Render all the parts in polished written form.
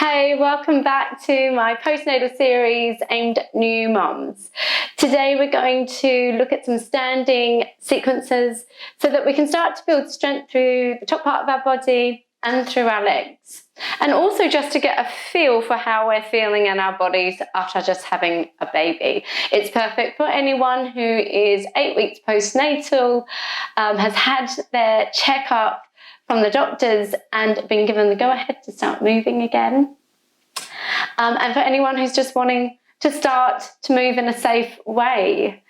Hey, welcome back to my postnatal series aimed at new mums. Today we're going to look at some standing sequences so that we can start to build strength through the top part of our body and through our legs. And also just to get a feel for how we're feeling in our bodies after just having a baby. It's perfect for anyone who is 8 weeks postnatal, has had their checkup from the doctors and been given the go-ahead to start moving again. And for anyone who's just wanting to start to move in a safe way.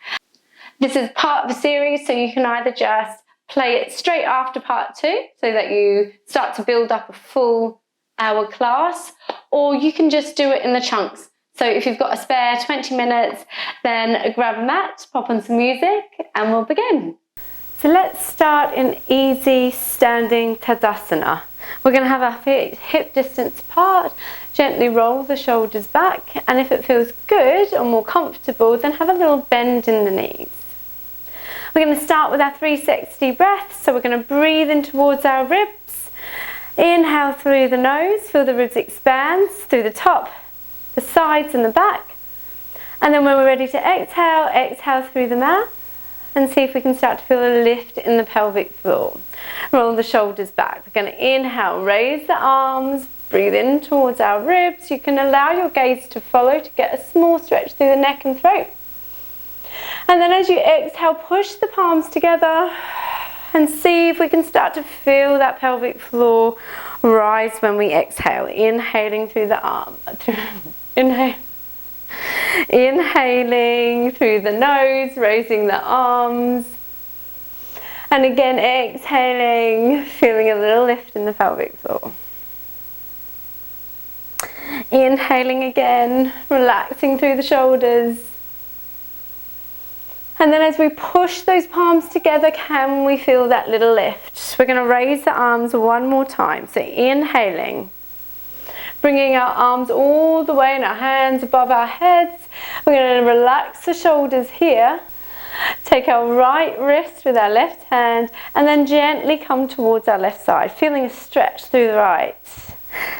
This is part of the series, so you can either just play it straight after part 2 so that you start to build up a full hour class, or you can just do it in the chunks. So if you've got a spare 20 minutes, then grab a mat, pop on some music, and we'll begin. So let's start in easy standing Tadasana. We're going to have our feet hip distance apart, gently roll the shoulders back, and if it feels good or more comfortable, then have a little bend in the knees. We're going to start with our 360 breaths, so we're going to breathe in towards our ribs. Inhale through the nose, feel the ribs expand through the top, the sides and the back. And then when we're ready to exhale, exhale through the mouth. And see if we can start to feel a lift in the pelvic floor. Roll the shoulders back. We're going to inhale, raise the arms, breathe in towards our ribs. You can allow your gaze to follow to get a small stretch through the neck and throat. And then as you exhale, push the palms together and see if we can start to feel that pelvic floor rise when we exhale. Inhaling through the arm. Inhaling through the nose, raising the arms. And again, exhaling, feeling a little lift in the pelvic floor. Inhaling again, relaxing through the shoulders. And then as we push those palms together, can we feel that little lift? We're going to raise the arms one more time. So inhaling. Bringing our arms all the way and our hands above our heads. We're going to relax the shoulders here. Take our right wrist with our left hand and then gently come towards our left side, feeling a stretch through the right.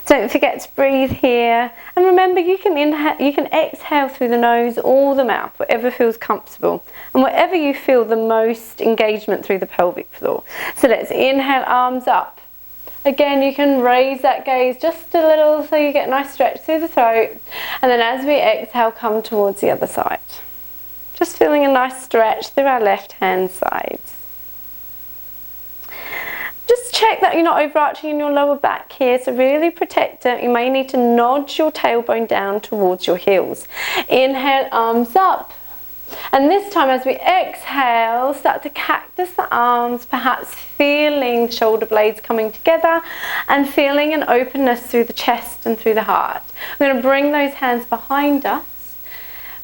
Don't forget to breathe here. And remember, you can exhale through the nose or the mouth, whatever feels comfortable. And whatever you feel the most engagement through the pelvic floor. So let's inhale, arms up. Again, you can raise that gaze just a little so you get a nice stretch through the throat. And then as we exhale, come towards the other side. Just feeling a nice stretch through our left hand side. Just check that you're not overarching in your lower back here, so really protect it. You may need to nod your tailbone down towards your heels. Inhale, arms up. And this time as we exhale, start to cactus the arms, perhaps feeling the shoulder blades coming together and feeling an openness through the chest and through the heart. We're going to bring those hands behind us,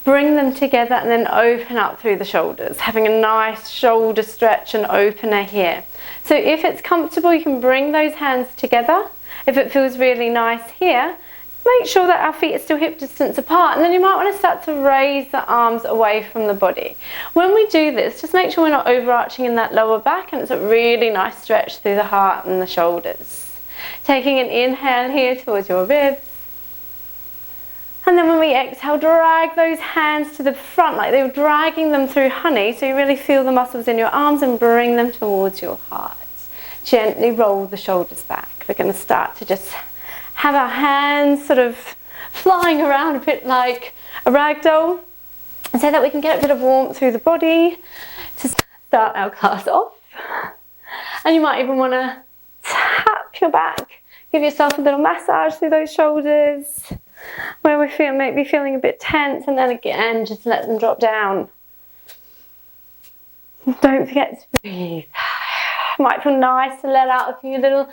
bring them together and then open up through the shoulders, having a nice shoulder stretch and opener here. So if it's comfortable, you can bring those hands together. If it feels really nice here, make sure that our feet are still hip distance apart, and then you might want to start to raise the arms away from the body. When we do this, just make sure we're not overarching in that lower back, and it's a really nice stretch through the heart and the shoulders. Taking an inhale here towards your ribs. And then when we exhale, drag those hands to the front like they were dragging them through honey, so you really feel the muscles in your arms and bring them towards your heart. Gently roll the shoulders back. We're going to start to just have our hands sort of flying around a bit like a rag doll, so that we can get a bit of warmth through the body to start our class off. And you might even want to tap your back, give yourself a little massage through those shoulders where we feel maybe feeling a bit tense, and then again just let them drop down. Don't forget to breathe. Might feel nice to let out a few little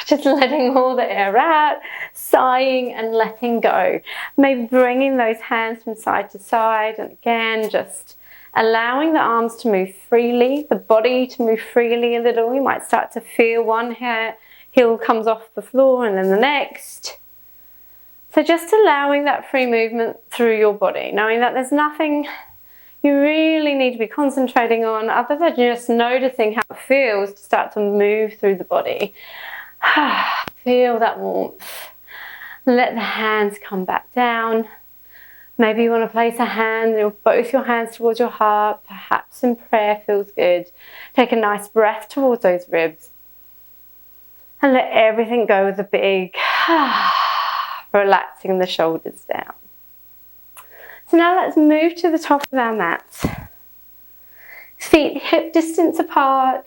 just letting all the air out, sighing and letting go. Maybe bringing those hands from side to side, and again just allowing the arms to move freely, the body to move freely a little. You might start to feel one heel comes off the floor and then the next. So just allowing that free movement through your body, knowing that there's nothing you really need to be concentrating on other than just noticing how it feels to start to move through the body. Feel that warmth. Let the hands come back down. Maybe you want to place a hand, or both your hands towards your heart, perhaps in prayer feels good. Take a nice breath towards those ribs. And let everything go with a big relaxing the shoulders down. So now let's move to the top of our mat. Feet hip distance apart,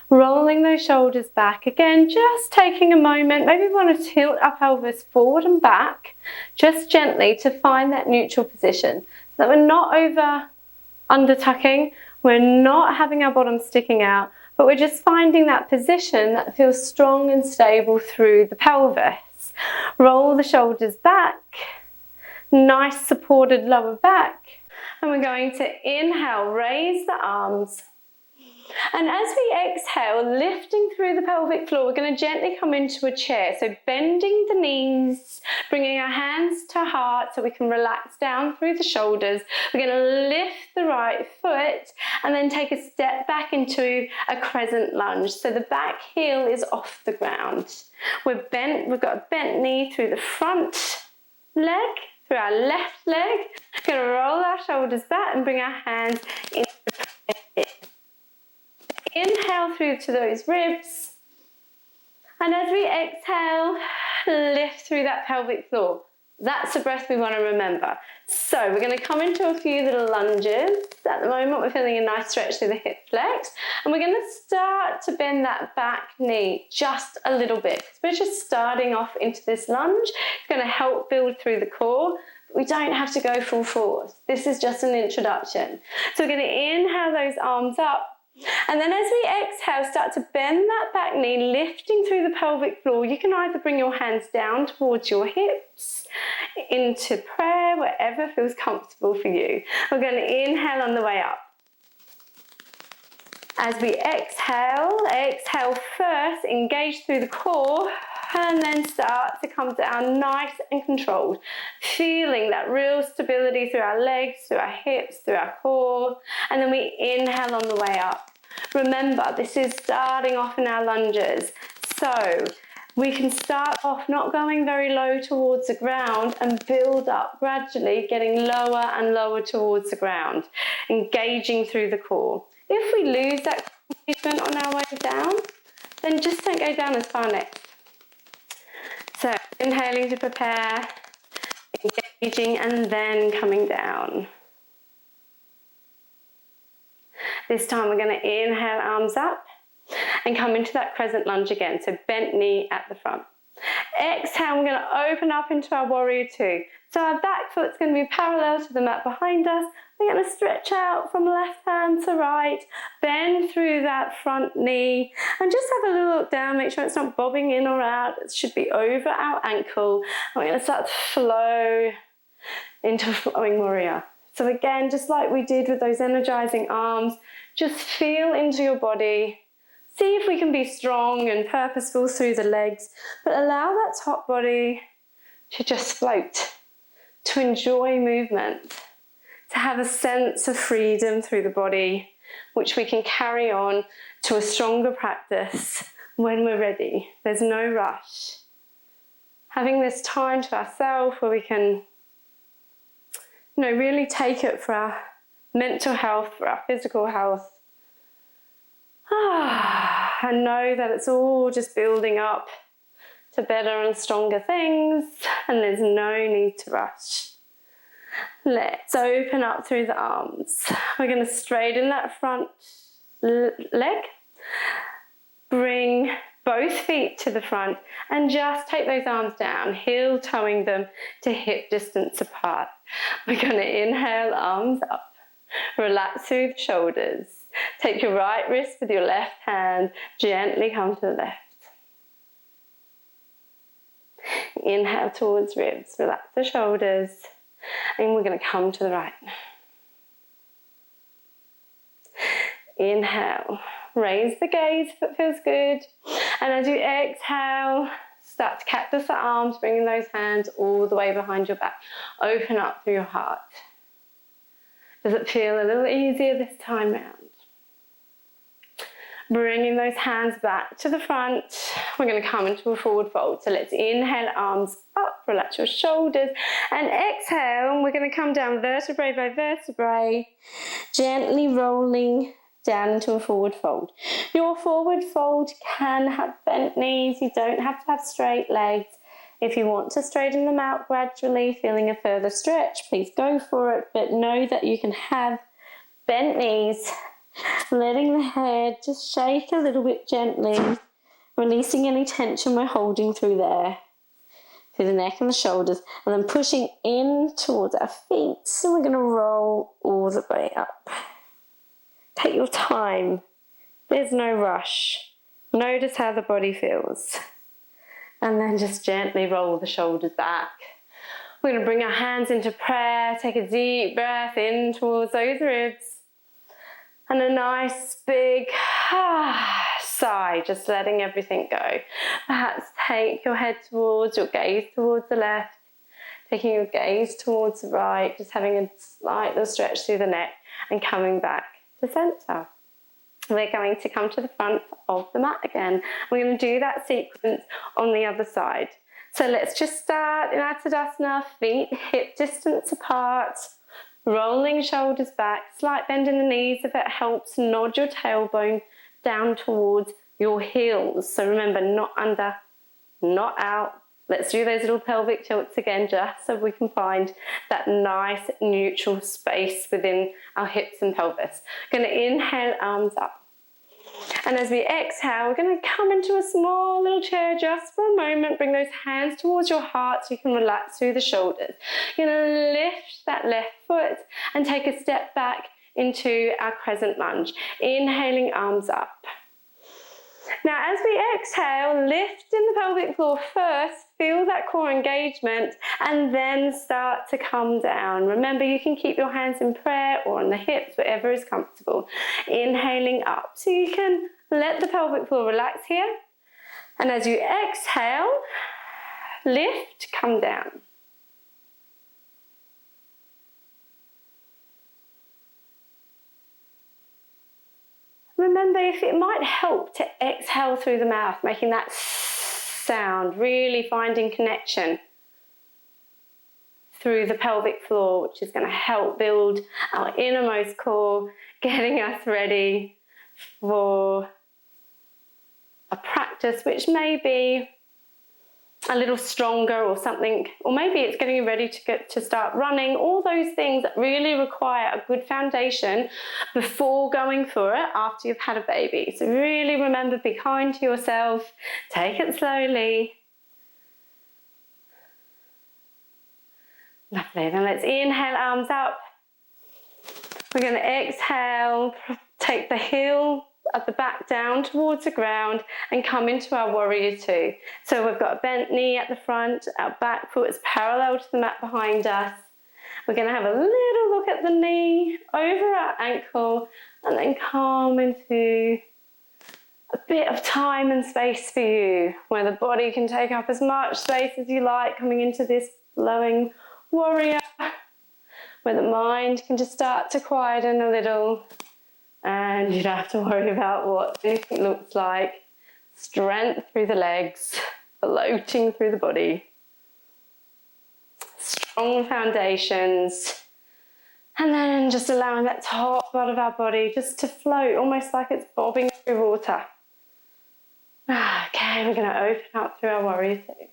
rolling those shoulders back. Again, just taking a moment. Maybe you want to tilt our pelvis forward and back, just gently to find that neutral position. So that we're not under tucking, we're not having our bottom sticking out, but we're just finding that position that feels strong and stable through the pelvis. Roll the shoulders back, nice supported lower back. And we're going to inhale, raise the arms. And as we exhale, lifting through the pelvic floor, we're going to gently come into a chair. So bending the knees, bringing our hands to heart so we can relax down through the shoulders. We're going to lift the right foot and then take a step back into a crescent lunge. So the back heel is off the ground. We're bent, we've got a bent knee through the front leg, through our left leg. We're going to roll our shoulders back and bring our hands into the inhale through to those ribs, and as we exhale, lift through that pelvic floor. That's the breath we want to remember. So we're going to come into a few little lunges. At the moment we're feeling a nice stretch through the hip flex, and we're going to start to bend that back knee just a little bit. We're just starting off into this lunge. It's going to help build through the core. We don't have to go full force. This is just an introduction. So we're going to inhale those arms up. And then as we exhale, start to bend that back knee, lifting through the pelvic floor. You can either bring your hands down towards your hips, into prayer, wherever feels comfortable for you. We're going to inhale on the way up. As we exhale, exhale first, engage through the core, and then start to come down nice and controlled. Feeling that real stability through our legs, through our hips, through our core. And then we inhale on the way up. Remember, this is starting off in our lunges. So we can start off not going very low towards the ground and build up gradually, getting lower and lower towards the ground, engaging through the core. If we lose that engagement on our way down, then just don't go down as far next. So inhaling to prepare, engaging, and then coming down. This time we're going to inhale, arms up, and come into that crescent lunge again. So bent knee at the front. Exhale, we're going to open up into our warrior two. So our back foot's going to be parallel to the mat behind us. We're going to stretch out from left hand to right, bend through that front knee, and just have a little look down, make sure it's not bobbing in or out. It should be over our ankle. And we're going to start to flow into a flowing warrior. So again, just like we did with those energizing arms, just feel into your body. See if we can be strong and purposeful through the legs, but allow that top body to just float, to enjoy movement, to have a sense of freedom through the body, which we can carry on to a stronger practice when we're ready. There's no rush. Having this time to ourselves where we can, really take it for our mental health, for our physical health. And know that it's all just building up to better and stronger things, and there's no need to rush. Let's open up through the arms. We're going to straighten that front leg, bring both feet to the front, and just take those arms down, heel toeing them to hip distance apart. We're going to inhale, arms up, relax through the shoulders. Take your right wrist with your left hand, gently come to the left. Inhale towards ribs, relax the shoulders, and we're going to come to the right. Inhale, raise the gaze if it feels good, and as you exhale, start to cactus the arms, bringing those hands all the way behind your back. Open up through your heart. Does it feel a little easier this time round? Bringing those hands back to the front, we're going to come into a forward fold. So let's inhale, arms up, relax your shoulders, and exhale, we're going to come down vertebrae by vertebrae, gently rolling down into a forward fold. Your forward fold can have bent knees. You don't have to have straight legs. If you want to straighten them out gradually, feeling a further stretch, please go for it. But know that you can have bent knees, letting the head just shake a little bit gently, releasing any tension we're holding through there, through the neck and the shoulders, and then pushing in towards our feet. So we're going to roll all the way up. Take your time. There's no rush. Notice how the body feels. And then just gently roll the shoulders back. We're going to bring our hands into prayer. Take a deep breath in towards those ribs. And a nice big sigh, just letting everything go. Perhaps take your head towards, your gaze towards the left. Taking your gaze towards the right. Just having a slight little stretch through the neck and coming back to center. We're going to come to the front of the mat again. We're going to do that sequence on the other side. So let's just start in our Tadasana, feet hip distance apart, rolling shoulders back, slight bend in the knees if it helps. Nod your tailbone down towards your heels. So remember, not under, not out. Let's do those little pelvic tilts again, just so we can find that nice neutral space within our hips and pelvis. Going to inhale, arms up. And as we exhale, we're going to come into a small little chair just for a moment. Bring those hands towards your heart so you can relax through the shoulders. You're going to lift that left foot and take a step back into our crescent lunge. Inhaling, arms up. Now, as we exhale, lift in the pelvic floor first, feel that core engagement, and then start to come down. Remember, you can keep your hands in prayer or on the hips, whatever is comfortable. Inhaling up, so you can let the pelvic floor relax here. And as you exhale, lift, come down. Remember, if it might help to exhale through the mouth, making that sound, really finding connection through the pelvic floor, which is going to help build our innermost core, getting us ready for a practice which may be a little stronger or something, or maybe it's getting you ready to start running. All those things that really require a good foundation before going for it after you've had a baby. So really remember, be kind to yourself, take it slowly. Lovely, then let's inhale, arms up. We're going to exhale, take the heel at the back down towards the ground and come into our warrior two. So we've got a bent knee at the front, our back foot is parallel to the mat behind us. We're going to have a little look at the knee, over our ankle, and then come into a bit of time and space for you, where the body can take up as much space as you like, coming into this flowing warrior, where the mind can just start to quieten a little. And you don't have to worry about what it looks like. Strength through the legs, floating through the body. Strong foundations. And then just allowing that top part of our body just to float, almost like it's bobbing through water. Okay, we're going to open up through our warrior two.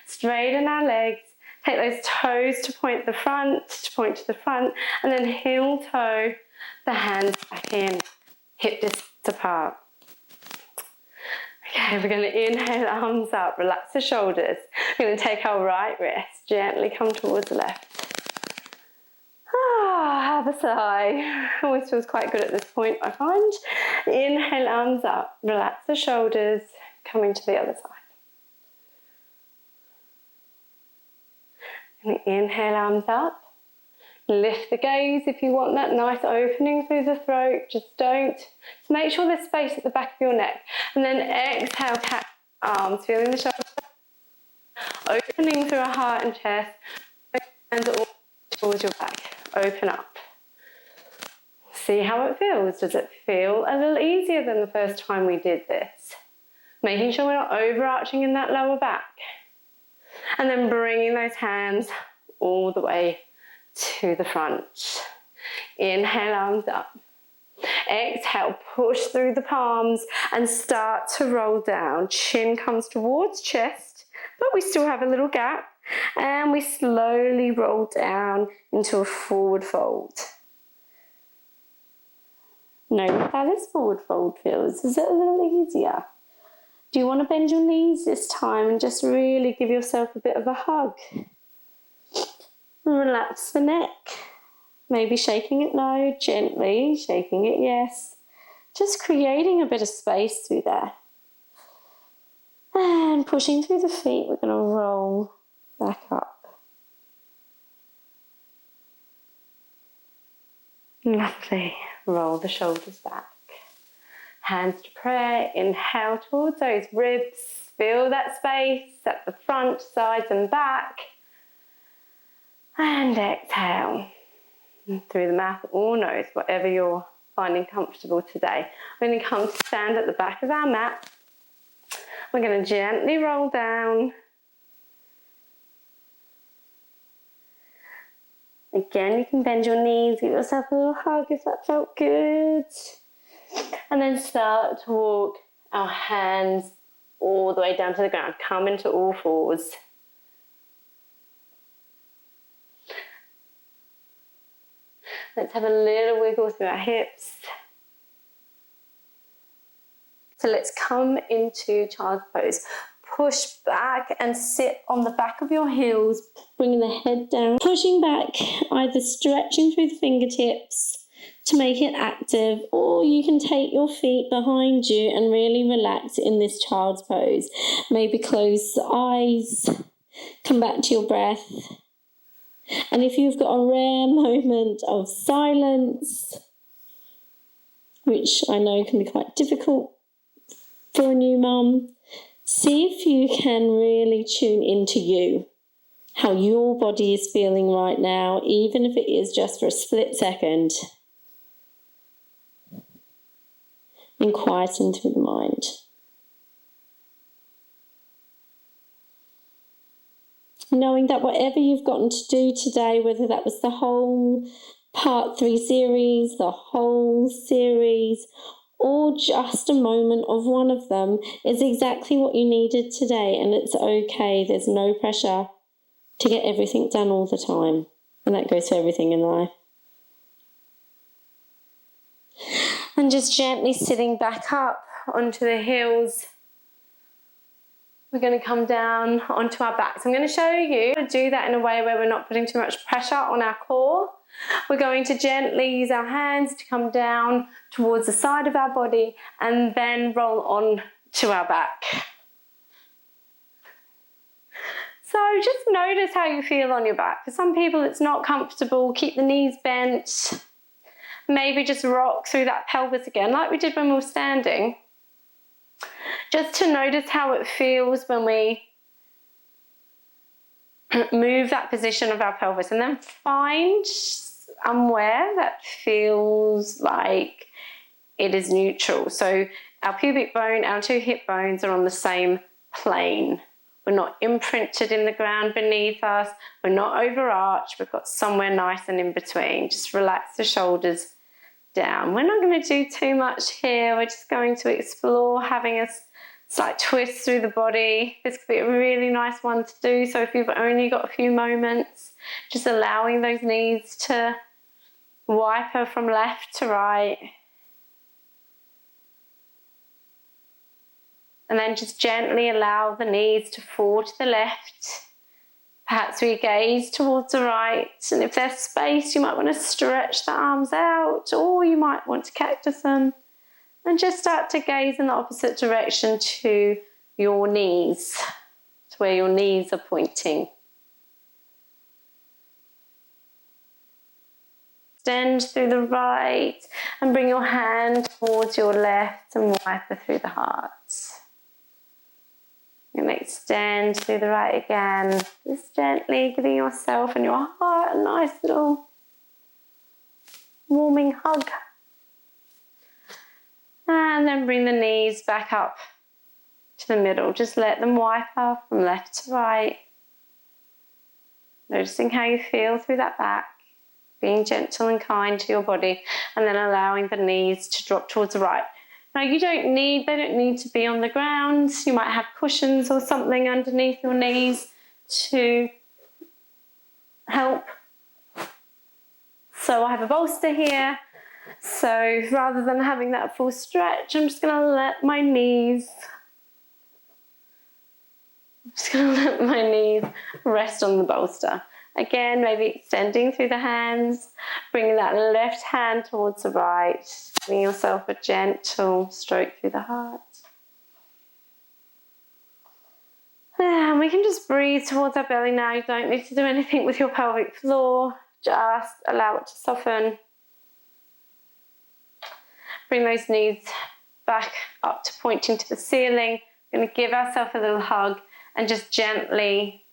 Straighten our legs. Take those toes to point to the front, and then heel toe the hands back in, hip distance apart. Okay, we're going to inhale, arms up, relax the shoulders. We're going to take our right wrist, gently come towards the left. Have a sigh. Always feels quite good at this point, I find. Inhale, arms up, relax the shoulders, coming to the other side. And inhale, arms up. Lift the gaze if you want that nice opening through the throat. Just don't. So make sure there's space at the back of your neck. And then exhale, cat arms, feeling the shoulders. Opening through our heart and chest. Hands all towards your back. Open up. See how it feels. Does it feel a little easier than the first time we did this? Making sure we're not overarching in that lower back. And then bringing those hands all the way to the front. Inhale, arms up. Exhale, push through the palms and start to roll down. Chin comes towards chest, but we still have a little gap. And we slowly roll down into a forward fold. Notice how this forward fold feels. Is it a little easier? Do you want to bend your knees this time and just really give yourself a bit of a hug? Relax the neck. Maybe shaking it no, gently, shaking it yes. Just creating a bit of space through there. And pushing through the feet, we're going to roll back up. Lovely. Roll the shoulders back. Hands to prayer. Inhale towards those ribs. Feel that space at the front, sides and back. And exhale. Through the mouth or nose, whatever you're finding comfortable today. We're going to come to stand at the back of our mat. We're going to gently roll down. Again, you can bend your knees, give yourself a little hug if that felt good. And then start to walk our hands all the way down to the ground. Come into all fours. Let's have a little wiggle through our hips. So let's come into child's pose. Push back and sit on the back of your heels, bringing the head down. Pushing back, either stretching through the fingertips to make it active, or you can take your feet behind you and really relax in this child's pose. Maybe close the eyes, come back to your breath. And if you've got a rare moment of silence, which I know can be quite difficult for a new mum, see if you can really tune into you, how your body is feeling right now, even if it is just for a split second, and quieten through the mind. Knowing that whatever you've gotten to do today, whether that was the whole part 3 series, the whole series, or just a moment of one of them, is exactly what you needed today, and it's okay. There's no pressure to get everything done all the time, and that goes for everything in life. And just gently sitting back up onto the heels. We're going to come down onto our backs. I'm going to show you how to do that in a way where we're not putting too much pressure on our core. We're going to gently use our hands to come down towards the side of our body and then roll on to our back. So just notice how you feel on your back. For some people it's not comfortable. Keep the knees bent. Maybe just rock through that pelvis again like we did when we were standing. Just to notice how it feels when we move that position of our pelvis, and then find somewhere that feels like it is neutral. So our pubic bone, our 2 hip bones are on the same plane. We're not imprinted in the ground beneath us. We're not overarched. We've got somewhere nice and in between. Just relax the shoulders down. We're not going to do too much here. We're just going to explore having a slight twist through the body. This could be a really nice one to do. So if you've only got a few moments, just allowing those knees to wiper from left to right. And then just gently allow the knees to fall to the left. Perhaps we gaze towards the right. And if there's space, you might want to stretch the arms out, or you might want to cactus them. And just start to gaze in the opposite direction to your knees, to where your knees are pointing. Extend through the right and bring your hand towards your left and wiper through the heart. And extend through the right again, just gently giving yourself and your heart a nice little warming hug. And then bring the knees back up to the middle. Just let them wipe off from left to right. Noticing how you feel through that back. Being gentle and kind to your body, and then allowing the knees to drop towards the right. Now they don't need to be on the ground. You might have cushions or something underneath your knees to help. So I have a bolster here. So rather than having that full stretch, I'm just going to let my knees rest on the bolster. Again, maybe extending through the hands, bringing that left hand towards the right, giving yourself a gentle stroke through the heart. And we can just breathe towards our belly now. You don't need to do anything with your pelvic floor. Just allow it to soften. Bring those knees back up to pointing to the ceiling. We're going to give ourselves a little hug and just gently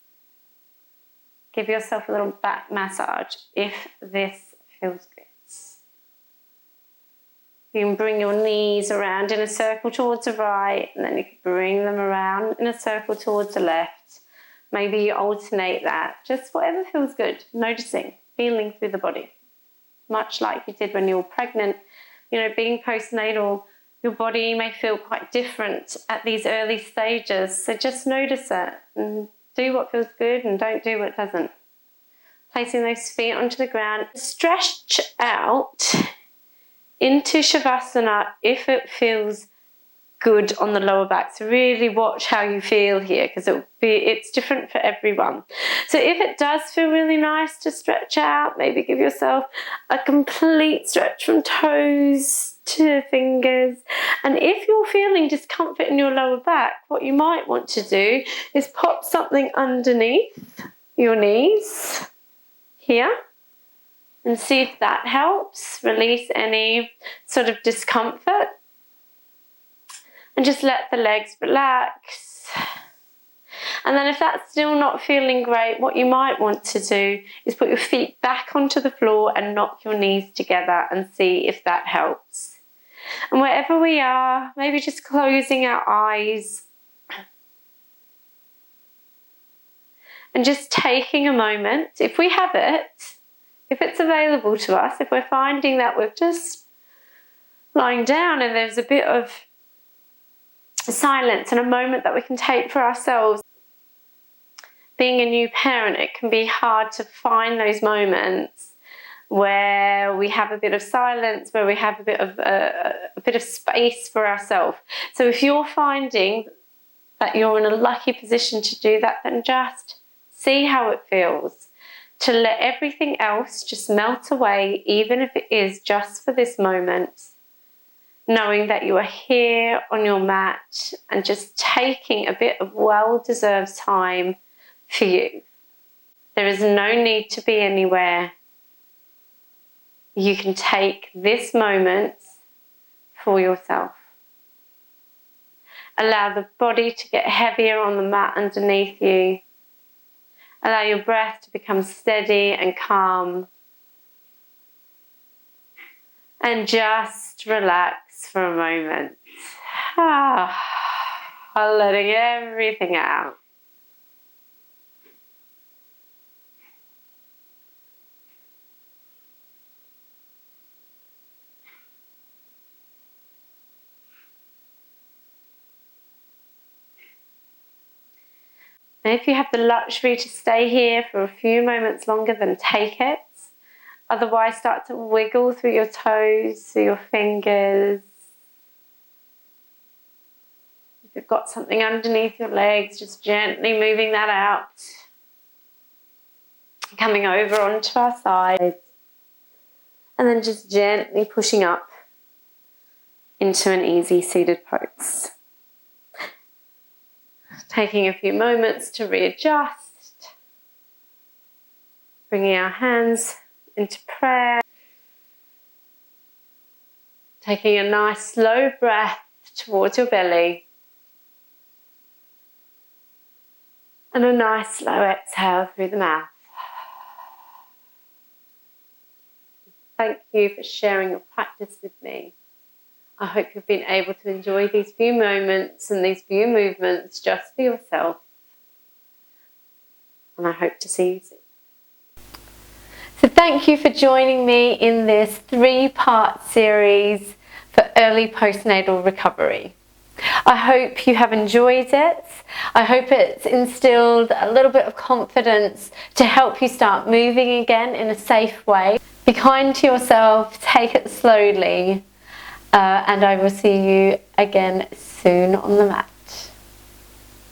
give yourself a little back massage if this feels good. You can bring your knees around in a circle towards the right, and then you can bring them around in a circle towards the left. Maybe you alternate that, just whatever feels good. Noticing, feeling through the body. Much like you did when you were pregnant. You know, being postnatal, your body may feel quite different at these early stages. So just notice it and do what feels good and don't do what doesn't. Placing those feet onto the ground. Stretch out into Shavasana if it feels good on the lower back. So really watch how you feel here, because it's different for everyone. So if it does feel really nice to stretch out, maybe give yourself a complete stretch from toes to fingers. And if you're feeling discomfort in your lower back, what you might want to do is pop something underneath your knees here and see if that helps release any sort of discomfort. And just let the legs relax. And then if that's still not feeling great, what you might want to do is put your feet back onto the floor and knock your knees together and see if that helps. And wherever we are, maybe just closing our eyes and just taking a moment, if we have it, if it's available to us, if we're finding that we're just lying down and there's a bit of silence and a moment that we can take for ourselves. Being a new parent, it can be hard to find those moments where we have a bit of silence, where we have a bit of space for ourselves. So if you're finding that you're in a lucky position to do that, then just see how it feels. To let everything else just melt away, even if it is just for this moment. Knowing that you are here on your mat and just taking a bit of well-deserved time for you. There is no need to be anywhere. You can take this moment for yourself. Allow the body to get heavier on the mat underneath you. Allow your breath to become steady and calm. And just relax for a moment. Letting everything out. And if you have the luxury to stay here for a few moments longer, then take it. Otherwise, start to wiggle through your toes, through your fingers. If you've got something underneath your legs, just gently moving that out. Coming over onto our sides. And then just gently pushing up into an easy seated pose. Taking a few moments to readjust. Bringing our hands into prayer. Taking a nice slow breath towards your belly. And a nice slow exhale through the mouth. Thank you for sharing your practice with me. I hope you've been able to enjoy these few moments and these few movements just for yourself. And I hope to see you soon. So thank you for joining me in this 3-part series for early postnatal recovery. I hope you have enjoyed it. I hope it's instilled a little bit of confidence to help you start moving again in a safe way. Be kind to yourself, take it slowly, and I will see you again soon on the mat.